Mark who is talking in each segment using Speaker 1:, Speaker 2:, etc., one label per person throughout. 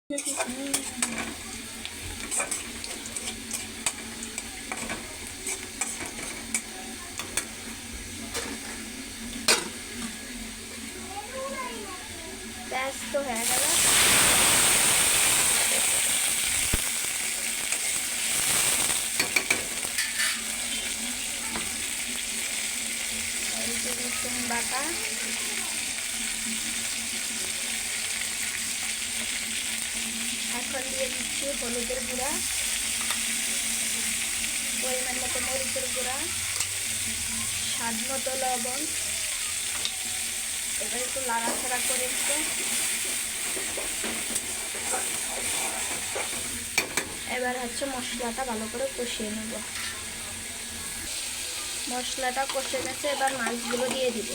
Speaker 1: তো হয়ে গেল। রসুন বাটা, এখন দিয়ে দিচ্ছি হলুদের গুঁড়া, পরিমাণ মতো মরিচের গুঁড়া, স্বাদ মতো লবণ। এবার একটু নাড়াচাড়া করে দিতে। এবার হচ্ছে মশলাটা ভালো করে কষিয়ে নেব। মশলাটা কষে গেছে, এবার মাছগুলো দিয়ে দিব।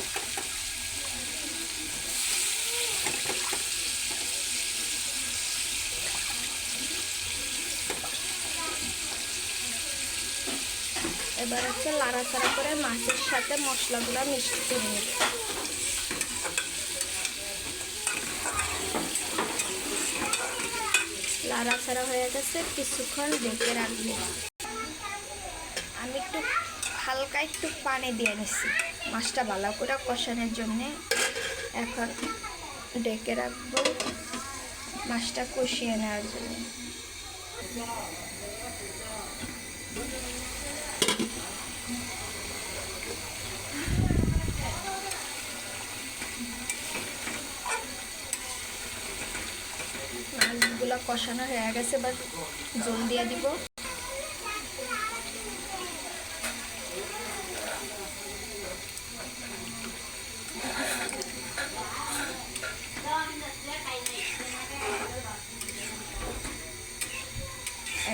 Speaker 1: এবার হচ্ছে নাড়াচাড়া করে মাছের সাথে মশলাগুলো মিক্স করে নেব। নাড়াচাড়া হয়ে গেছে, কিছুক্ষণ ঢেকে রাখবো। আমি হালকা একটু পানি দিয়ে নিচ্ছি মাছটা ভালো করে কষানোর জন্যে। এখন ঢেকে রাখবো মাছটা কষিয়ে নেওয়ার জন্য। মাছগুলো কষানো হয়ে গেছে, এবার জল দিয়ে দিব।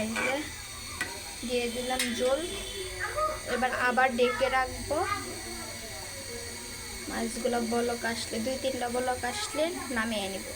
Speaker 1: এই যে দিয়ে দিলাম জল। এবার আবার ঢেকে রাখবো। মাছগুলো বলক আসলে, 2-3টা বলক আসলে নামিয়ে নিব।